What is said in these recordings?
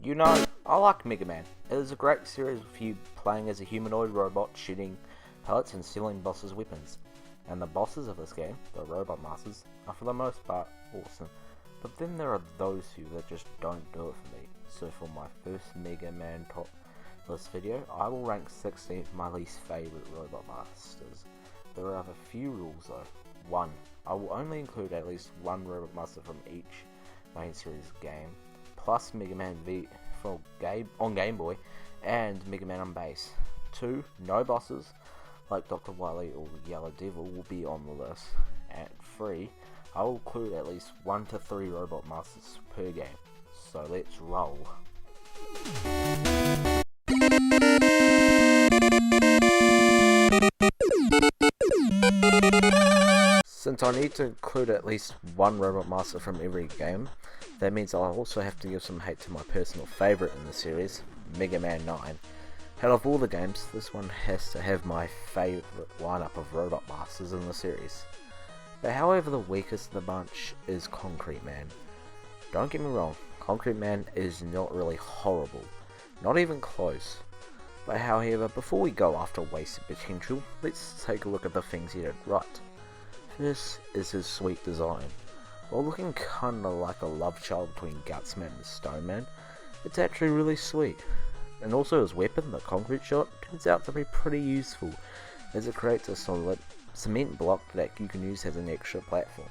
You know, I like Mega Man. It is a great series with you playing as a humanoid robot shooting pellets and stealing bosses' weapons. And the bosses of this game, the Robot Masters, are for the most part awesome. But then there are those who that just don't do it for me. So for my first Mega Man top list video, I will rank 16th my least favourite Robot Masters. There are a few rules though. 1. I will only include at least one Robot Master from each main series game, plus Mega Man V on Game Boy and Mega Man on base. 2. No bosses like Dr. Wily or Yellow Devil will be on the list. And 3. I will include at least 1 to 3 Robot Masters per game. So let's roll. Since I need to include at least one Robot Master from every game, that means I'll also have to give some hate to my personal favourite in the series, Mega Man 9. Out of all the games, this one has to have my favourite lineup of Robot Masters in the series. But however, the weakest of the bunch is Concrete Man. Don't get me wrong, Concrete Man is not really horrible, not even close. But however, before we go after wasted potential, let's take a look at the things he did right. First is his sweet design. While looking kinda like a love child between Gutsman and Stoneman, it's actually really sweet. And also his weapon, the Concrete Shot, turns out to be pretty useful, as it creates a solid cement block that you can use as an extra platform.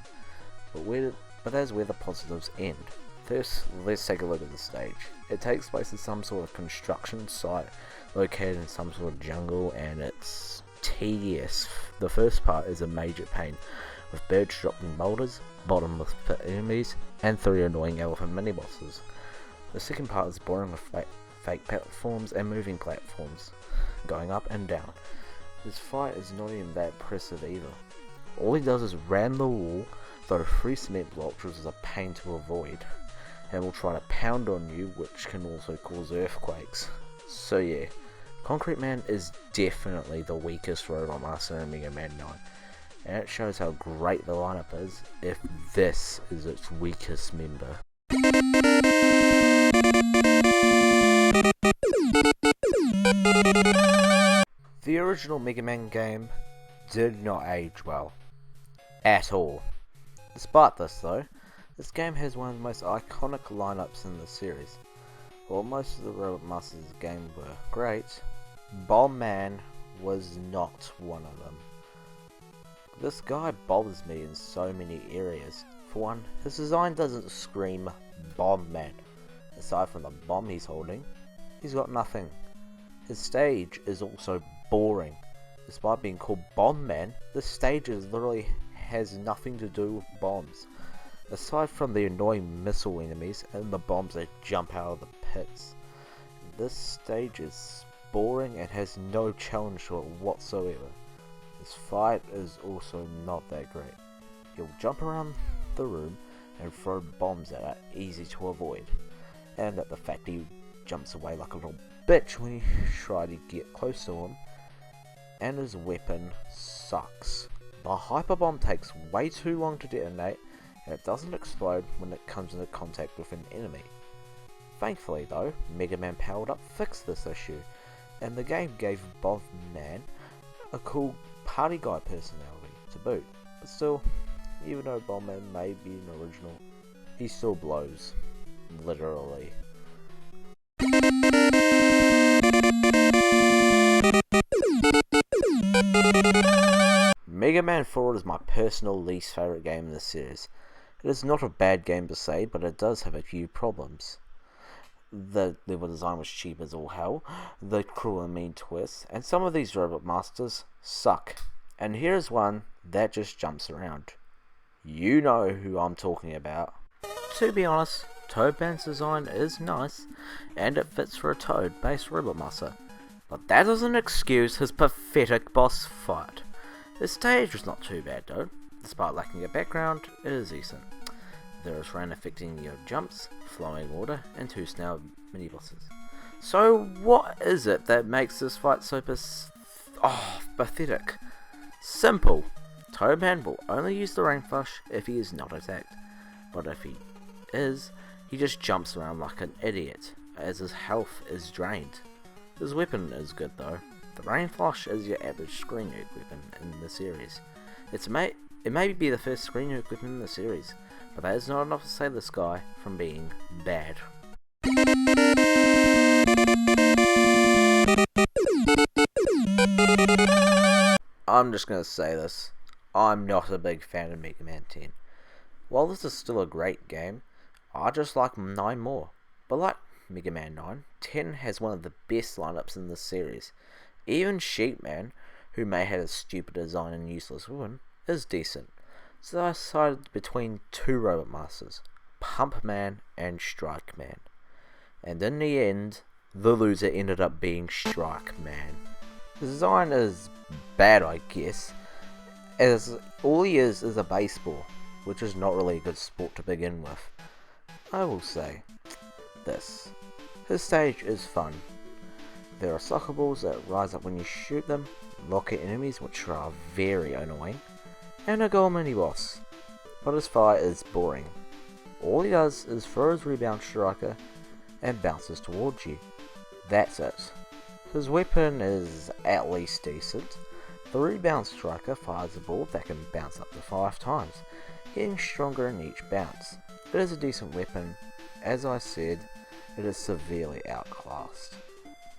But that's where the positives end. First, let's take a look at the stage. It takes place in some sort of construction site located in some sort of jungle, and it's tedious. The first part is a major pain, with birds dropping boulders, bottomless pit enemies, and 3 annoying elephant mini-bosses. The second part is boring with fake platforms and moving platforms, going up and down. This fight is not even that impressive either. All he does is ram the wall, throw 3 cement blocks, which is a pain to avoid, and will try to pound on you, which can also cause earthquakes. So yeah, Concrete Man is definitely the weakest Robot Master in Mega Man 9, and it shows how great the lineup is if this is its weakest member. The original Mega Man game did not age well, at all. Despite this though, this game has one of the most iconic lineups in the series. While most of the Robot Masters game were great, Bomb Man was not one of them. This guy bothers me in so many areas. For one, his design doesn't scream Bomb Man. Aside from the bomb he's holding, he's got nothing. His stage is also boring. Despite being called Bomb Man, the stage literally has nothing to do with bombs. Aside from the annoying missile enemies and the bombs that jump out of the pits, this stage is boring and has no challenge to it whatsoever. This fight is also not that great. He'll jump around the room and throw bombs that are easy to avoid, and that the fact he jumps away like a little bitch when you try to get close to him, and his weapon sucks. The Hyper Bomb takes way too long to detonate, and it doesn't explode when it comes into contact with an enemy. Thankfully though, Mega Man Powered Up fixed this issue, and the game gave Bomb Man a cool party guy personality to boot. But still, even though Bomb Man may be an original, he still blows. Literally. Mega Man Forward is my personal least favourite game in the series. It is not a bad game per se, but it does have a few problems. The level design was cheap as all hell, the cruel and mean twists, and some of these Robot Masters suck. And here's one that just jumps around. You know who I'm talking about. To be honest, Toadman's design is nice, and it fits for a Toad-based Robot Master, but that doesn't excuse his pathetic boss fight. The stage was not too bad though. Despite lacking a background, it is decent. There is rain affecting your jumps, flowing water, and 2 snail mini-bosses. So what is it that makes this fight so pathetic? Simple. Toadman will only use the Rain Flush if he is not attacked, but if he is, he just jumps around like an idiot. as his health is drained. His weapon is good though. The Rain Flash is your average screen nuke weapon in the series. It may be the first screen nuke weapon in the series, but that is not enough to save this guy from being bad. I'm just gonna say this, I'm not a big fan of Mega Man 10. While this is still a great game, I just like 9 more. But like Mega Man 9, 10 has one of the best lineups in this series. Even Sheepman, who may have a stupid design and useless weapon, is decent. So I decided between 2 Robot Masters, Pump Man and Strike Man. And in the end, the loser ended up being Strike Man. The design is bad, I guess, as all he is a baseball, which is not really a good sport to begin with. I will say this, his stage is fun. There are soccer balls that rise up when you shoot them, rocket enemies which are very annoying, and a gold mini boss, but his fight is boring. All he does is throw his rebound striker and bounces towards you. That's it. His weapon is at least decent. The rebound striker fires a ball that can bounce up to 5 times, getting stronger in each bounce. It is a decent weapon. As I said, it is severely outclassed.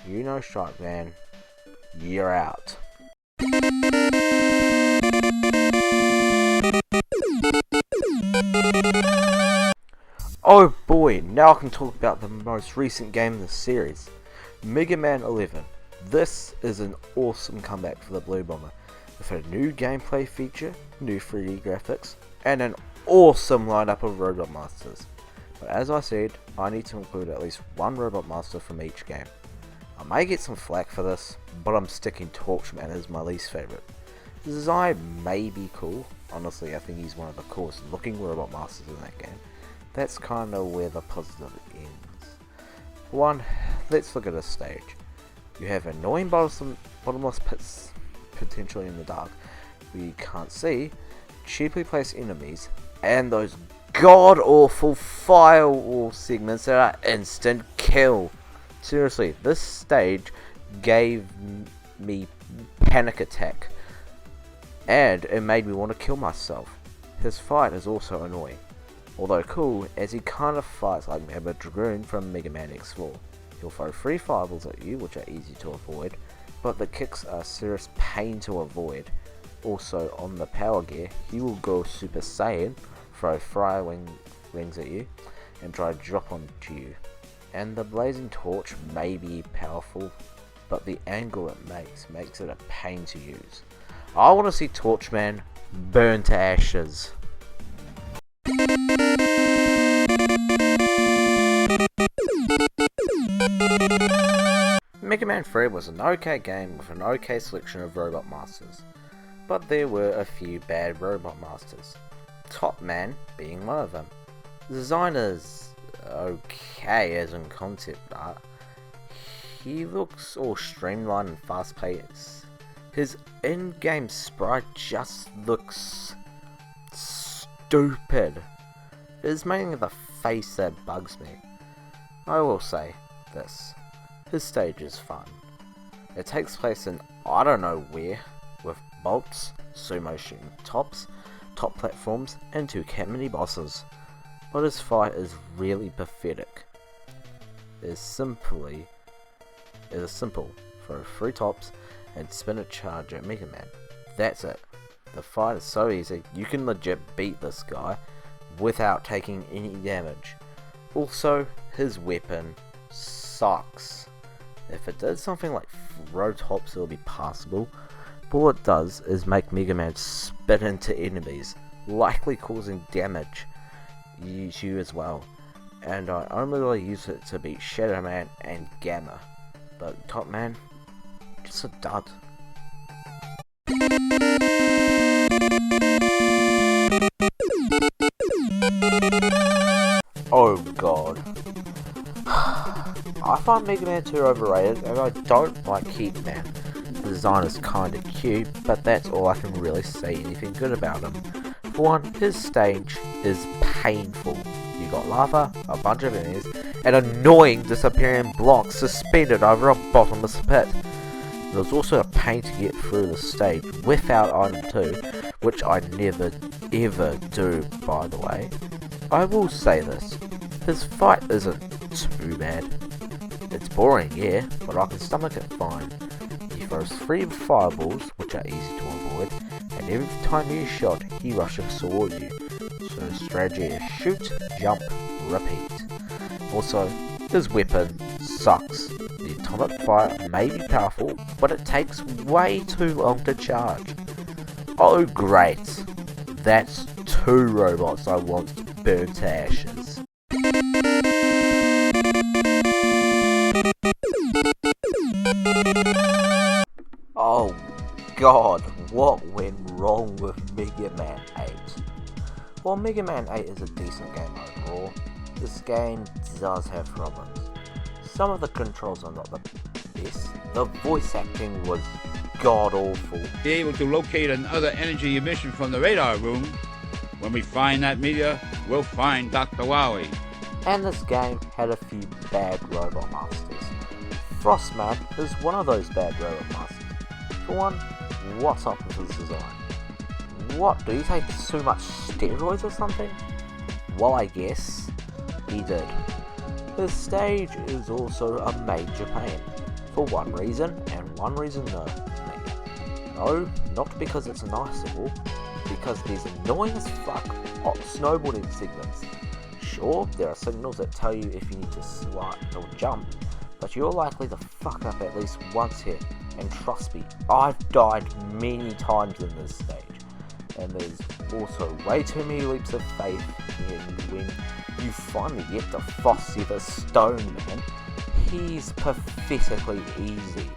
You know Strike Man, you're out. Oh boy, now I can talk about the most recent game in the series, Mega Man 11. This is an awesome comeback for the Blue Bomber, with a new gameplay feature, new 3D graphics, and an awesome lineup of Robot Masters. But as I said, I need to include at least 1 Robot Master from each game. I may get some flack for this, but I'm sticking Torchman as my least favourite. His design may be cool, honestly I think he's one of the coolest looking Robot Masters in that game. That's kinda where the positive ends. For one, let's look at his stage. You have annoying bottomless pits, potentially in the dark, where you can't see, cheaply placed enemies, and those god-awful firewall segments that are instant kill. Seriously, this stage gave me panic attack, and it made me want to kill myself. His fight is also annoying, although cool, as he kind of fights like Mega Dragoon from Mega Man X4. He'll throw 3 fireballs at you, which are easy to avoid, but the kicks are a serious pain to avoid. Also, on the power gear, he will go Super Saiyan, throw fire rings at you, and try to drop onto you. And the blazing torch may be powerful, but the angle it makes it a pain to use. I want to see Torchman burn to ashes. Mega Man 3 was an okay game with an okay selection of Robot Masters, but there were a few bad Robot Masters, Top Man being one of them. The design is okay as in concept art. He looks all streamlined and fast paced. His in-game sprite just looks stupid. It is mainly the face that bugs me. I will say this, his stage is fun. It takes place in I don't know where, with bolts, sumo shooting tops, top platforms, and 2 cat mini bosses. But his fight is really pathetic. It is simple, throw 3 tops and spin a charge at Mega Man. That's it. The fight is so easy, you can legit beat this guy without taking any damage. Also, his weapon sucks. If it did something like throw tops, it would be passable, but what it does is make Mega Man spit into enemies, likely causing damage to you as well. And I only really use it to beat Shadow Man and Gamma, but Top Man, just a dud. Oh god. I find Mega Man 2 overrated, and I don't like Heat Man. The design is kinda cute, but that's all I can really say anything good about him. For one, his stage is painful. You got lava, a bunch of enemies, and annoying disappearing blocks suspended over a bottomless pit. It was also a pain to get through the stage without item 2, which I never ever do, by the way. I will say this, his fight isn't too bad. It's boring, yeah, but I can stomach it fine. He throws 3 fireballs, which are easy to avoid, and every time you shot, he rushes toward you. So his strategy is shoot, jump, repeat. Also, his weapon sucks. The atomic fire may be powerful, but it takes way too long to charge. Oh great, that's 2 robots I want burned to ashes. Oh god, what went wrong with Mega Man 8? While Mega Man 8 is a decent game overall, this game does have problems. Some of the controls are not the best, the voice acting was god awful. Be able to locate another energy emission from the radar room. When we find that meteor, we'll find Dr. Wowie. And this game had a few bad robot masters. Frostman is one of those bad robot masters. For one, what's up with his design? What, do you take too much steroids or something? Well, I guess he did. His stage is also a major pain. For one reason, and one reason only. No, not because it's nice at all, because there's annoying as fuck snowboarding segments. Sure, there are signals that tell you if you need to slide or jump, but you're likely to fuck up at least once here, and trust me, I've died many times in this stage. And there's also way too many leaps of faith when you finally get to Frosty the Stone Man. He's pathetically easy,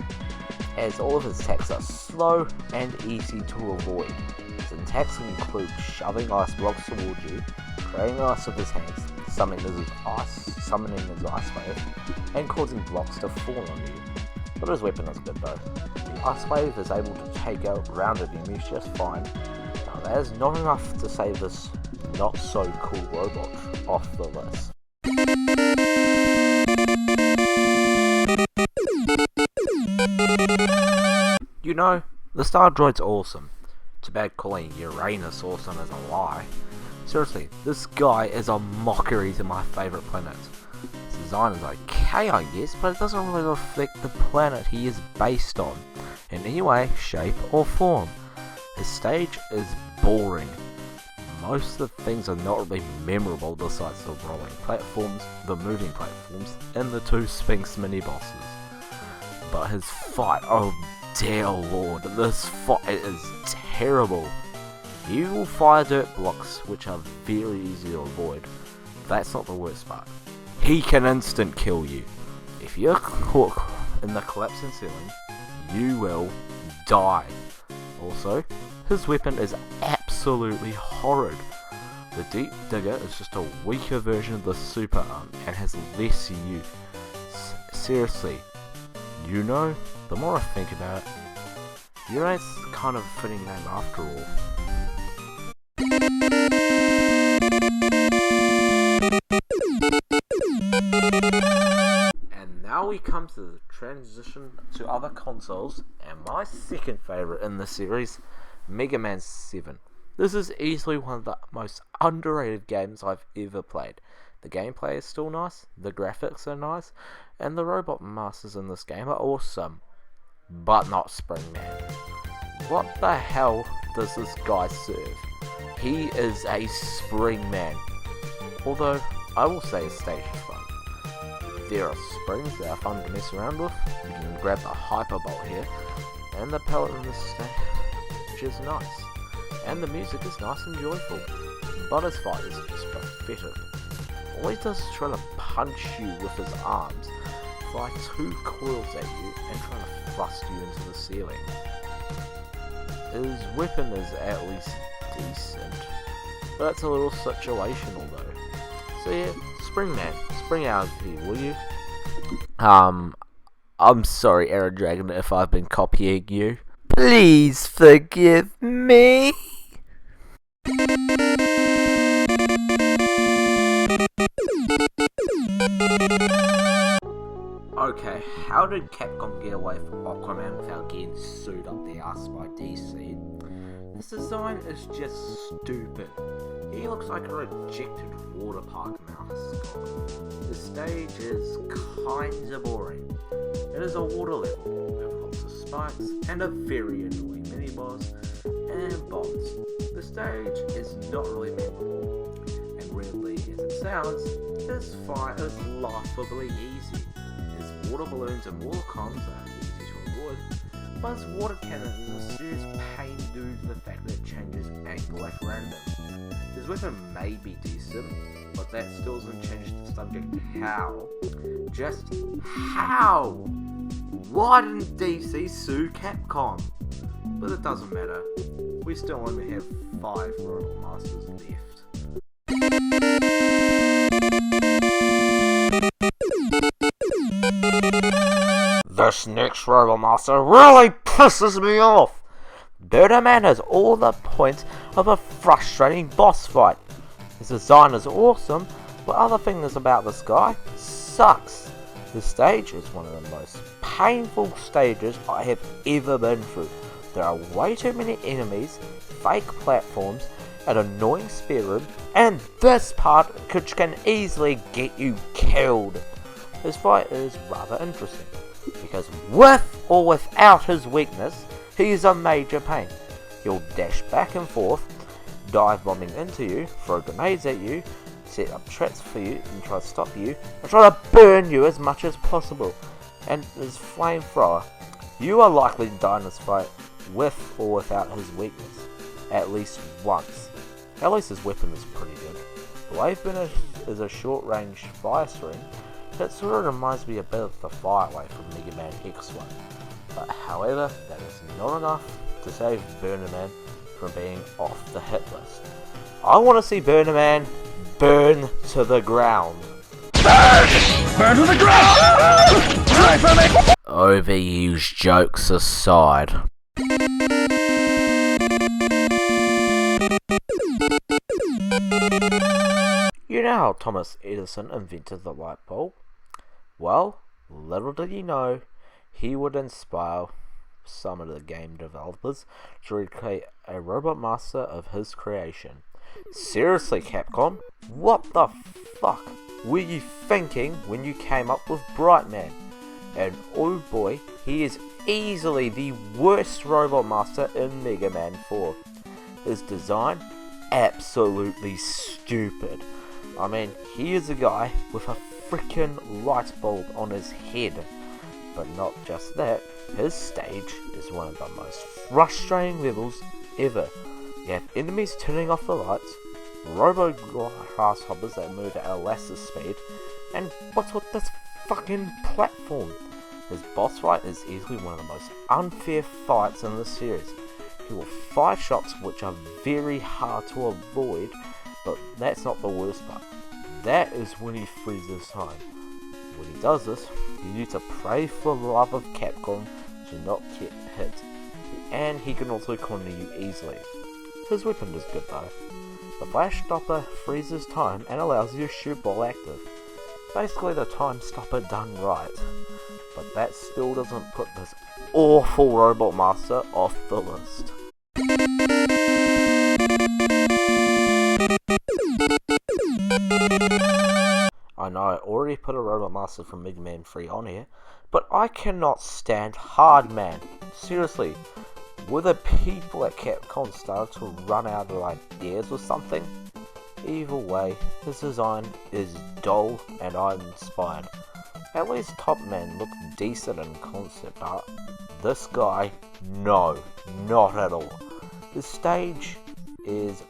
as all of his attacks are slow and easy to avoid. His attacks include shoving ice blocks towards you, creating ice with his hands, summoning his ice wave, and causing blocks to fall on you. But his weapon is good though. The ice wave is able to take out rounded enemies just fine. Now that is not enough to save this not so cool robot off the list. You know, the Star Droid's awesome. Too bad calling Uranus awesome is a lie. Seriously, this guy is a mockery to my favourite planet. His design is okay, I guess, but it doesn't really reflect the planet he is based on, in any way, shape or form. His stage is boring. Most of the things are not really memorable besides the rolling platforms, the moving platforms, and the 2 Sphinx mini-bosses. But his fight, oh dear lord, this fight is terrible. You will fire dirt blocks, which are very easy to avoid. That's not the worst part. He can instant kill you. If you're caught in the collapsing ceiling, you will die. Also, his weapon is absolutely horrid. The Deep Digger is just a weaker version of the Super Arm and has less use. Seriously, you know, the more I think about it, Uranus is kind of a fitting name after all. And now we come to the transition to other consoles, and my second favourite in the series, Mega Man 7. This is easily one of the most underrated games I've ever played. The gameplay is still nice, the graphics are nice, and the robot masters in this game are awesome. But not Springman. What the hell does this guy serve? He is a Springman. Although, I will say his stage is fun. There are springs that are fun to mess around with. You can grab the Hyper Bolt here, and the pellet in this stage, which is nice. And the music is nice and joyful. But his fight is just pathetic. All he does is try to punch you with his arms, fly 2 coils at you, and try to thrust you into the ceiling. His weapon is at least decent, but it's a little situational though. So yeah, Springman, spring out of here, will you? I'm sorry, Error Dragon, if I've been copying you. Please forgive me. how did Capcom get away from Aquaman without getting sued up the ass by DC? This design is just stupid. He looks like a rejected water park mascot. The stage is kinda boring. It is a water level with lots of spikes and a very annoying mini-boss and bombs. The stage is not really memorable, and weirdly as it sounds, this fight is laughably easy. His water balloons and water comms are easy to avoid, but his water cannon is a serious pain due to the fact that it changes angle at random. His weapon may be decent, but that still doesn't change the subject how. Just how? Why didn't DC sue Capcom? But it doesn't matter. We still only have 5 Robot Masters left. This next Robot Master really pisses me off! Burner-Man has all the points of a frustrating boss fight. His design is awesome, but other things about this guy sucks. This stage is one of the most painful stages I have ever been through. There are way too many enemies, fake platforms, an annoying spare room, and this part which can easily get you killed. This fight is rather interesting, because with or without his weakness, he is a major pain. He'll dash back and forth, dive bombing into you, throw grenades at you, set up traps for you and try to stop you, and try to burn you as much as possible. And his flamethrower. You are likely to die in this fight with or without his weakness, at least once. At least his weapon is pretty good. The Wave Burner is a short range fire stream that sort of reminds me a bit of the Firewave from Mega Man X1. But however, that is not enough to save Burner-Man from being off the hit list. I want to see Burner-Man burn to the ground. Burn to the ground! Try for me! Overused jokes aside. You know how Thomas Edison invented the light bulb? Well, little did he know, he would inspire some of the game developers to recreate a Robot Master of his creation. Seriously, Capcom, what the fuck were you thinking when you came up with Brightman? And oh boy, he is easily the worst Robot Master in Mega Man 4. His design, absolutely stupid. I mean, he is a guy with a freaking light bulb on his head. But not just that, his stage is one of the most frustrating levels ever. You have enemies turning off the lights, robo grasshoppers that move at a lesser speed, and what's with this fucking platform? His boss fight is easily one of the most unfair fights in the series. He will fire shots which are very hard to avoid, but that's not the worst part. That is when he freezes time. When he does this, you need to pray for the love of Capcom to not get hit, and he can also corner you easily. His weapon is good though. The Flash Stopper freezes time and allows you to shoot while active. Basically the time stopper done right. But that still doesn't put this awful Robot Master off the list. I know I already put a Robot Master from Mega Man 3 on here, but I cannot stand Hardman. Seriously, were the people at Capcom started to run out of ideas or something? Either way, his design is dull and I'm inspired. At least Top Man looked decent in concept art. This guy, no, not at all. The stage is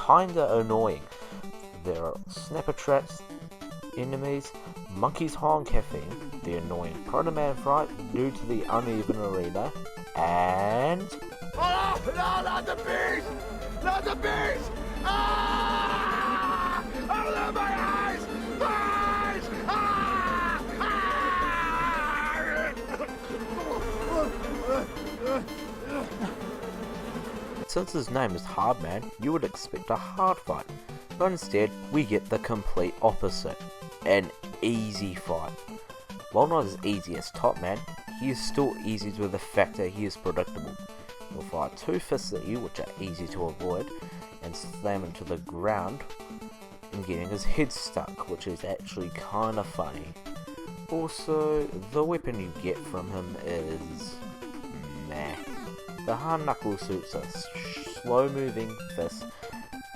kinda annoying. There are snapper traps, enemies, monkeys high on caffeine, the annoying Proto Man fight due to the uneven arena, and... Oh, no, not the beast! Not the beast! Ah! Open my eyes! Eyes! Ah! Ah! Since his name is Hardman, you would expect a hard fight, but instead we get the complete opposite, an easy fight. While not as easy as Top Man, he is still easy with the fact that he is predictable. He'll fire 2 fists at you, which are easy to avoid, and slam him to the ground and getting his head stuck, which is actually kinda funny. Also, the weapon you get from him is meh. The hard knuckle suits are slow moving fists,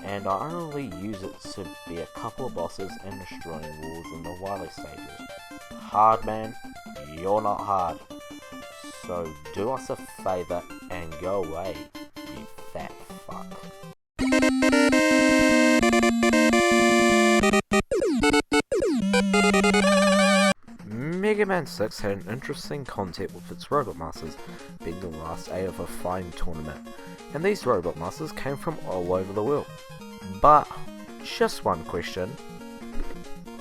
and I only use it to be a couple of bosses and destroying walls in the Wily stages. Hard man, you're not hard. So do us a favour and go away, you fat fuck. Mega Man 6 had an interesting concept with its Robot Masters being the last A of a fighting tournament, and these Robot Masters came from all over the world. But, just one question.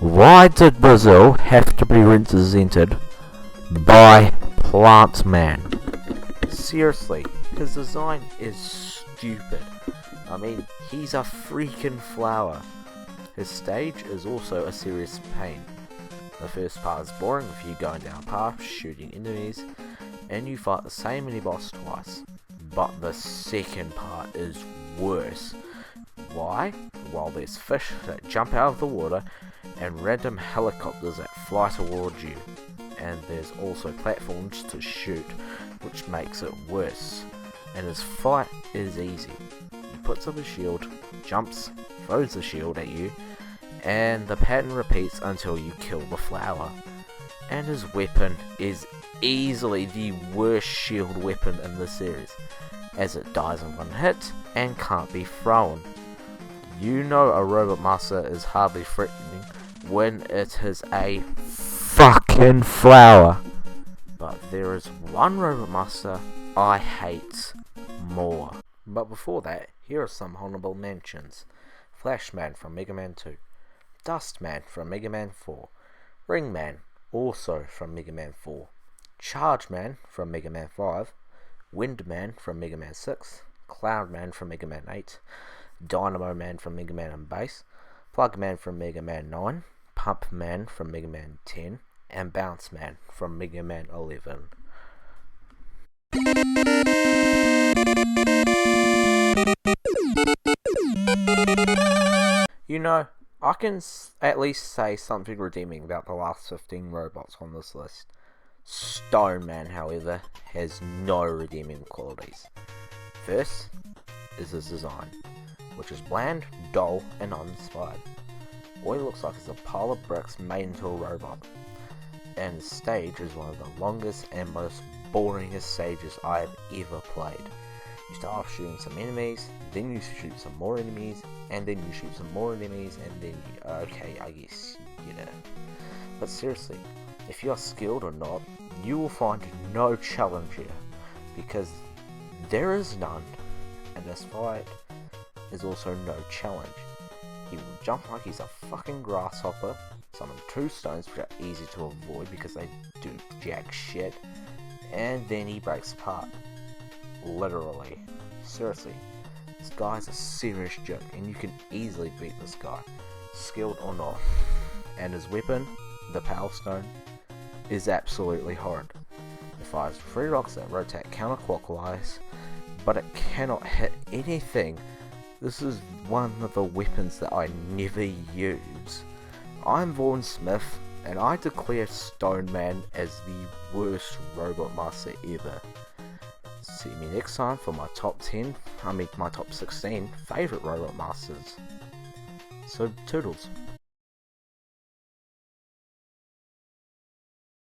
Why did Brazil have to be represented by Plant Man? Seriously, his design is stupid. I mean, he's a freaking flower. His stage is also a serious pain. The first part is boring with you going down a path, shooting enemies, and you fight the same mini boss twice. But the second part is worse. Why? Well, there's fish that jump out of the water and random helicopters that fly towards you. And there's also platforms to shoot, which makes it worse. And his fight is easy. He puts up a shield, jumps, throws the shield at you, and the pattern repeats until you kill the flower. And his weapon is easily the worst shield weapon in the series, as it dies in one hit and can't be thrown. You know a Robot Master is hardly threatening when it is a fucking flower. But there is one Robot Master I hate more. But before that, here are some honorable mentions. Flashman from Mega Man 2. Dustman from Mega Man 4. Ringman, also from Mega Man 4. Chargeman from Mega Man 5. Windman from Mega Man 6. Cloudman from Mega Man 8. Dynamo Man from Mega Man and Base. Plugman from Mega Man 9. Pumpman from Mega Man 10. And Bounce Man from Mega Man 11. You know, I can at least say something redeeming about the last 15 robots on this list. Stone Man, however, has no redeeming qualities. First is his design, which is bland, dull, and uninspired. All he looks like is a pile of bricks made into a robot. And his stage is one of the longest and most boringest stages I have ever played. You start off shooting some enemies, then you shoot some more enemies, and then you shoot some more enemies, and then you, okay, I guess you get it. But seriously, if you are skilled or not, you will find no challenge here, because there is none, and this fight is also no challenge. He will jump like he's a fucking grasshopper, summon 2 stones which are easy to avoid because they do jack shit, and then he breaks apart. Literally. Seriously. This guy's a serious joke, and you can easily beat this guy, skilled or not. And his weapon, the Power Stone, is absolutely horrid. It fires 3 rocks that rotate counterclockwise, but it cannot hit anything. This is one of the weapons that I never use. I'm Vaughn Smith, and I declare Stone Man as the worst Robot Master ever. See me next time for my top 16 favourite Robot Masters. So, toodles.